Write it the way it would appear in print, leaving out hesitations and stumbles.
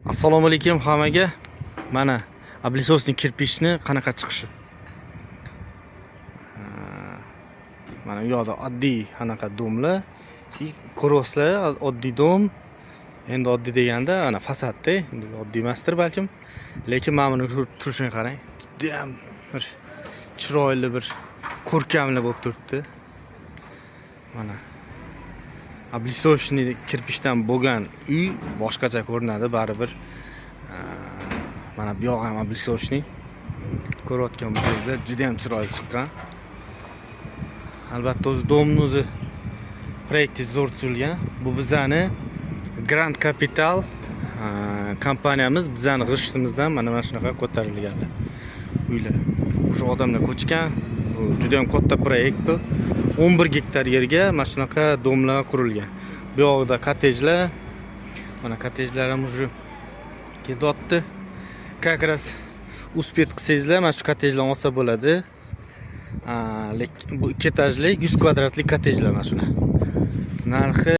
Assalomu alaykum hammaga. Mana ablisosning kirpishni qanaqa chiqishi. Mana bu yoqda oddiy qanaqa domlar, koroslar, oddiy dom. Endi oddiy deganda ana fasadda, endi oddiy emasdir balkim. Lekin mana buni turishini qarang. Juda ham bir chiroyli, bir ko'rkamli bo'lib turibdi. Mana ablisosning kirpishdan bo'lgan uy boshqacha ko'rinadi baribir. Mana bu yoq ham ablisosning ko'rayotgan bo'lsangiz juda ham chiroyli chiqqan. Albatta o'zi domni o'zi proyekti zo'r tuzilgan. Bu bizani Grand Capital kompaniyamiz bizani g'ishtimizdan mana shunaqa ko'tarilgan uylar. O'sha odamlar ko'chgan. Juda ham katta proyekt bu. 11 gektar yerga mana shunaqa domlar qurilgan. Bu yoqda kottejlar, mana kottejlar ham уже ketyapti. Как раз uspet qilsangizlar, mana shu kottejlarni olsa bo'ladi. Lekin bu 2 etajli 100 kvadratlik kottejlar mana shular. Narxi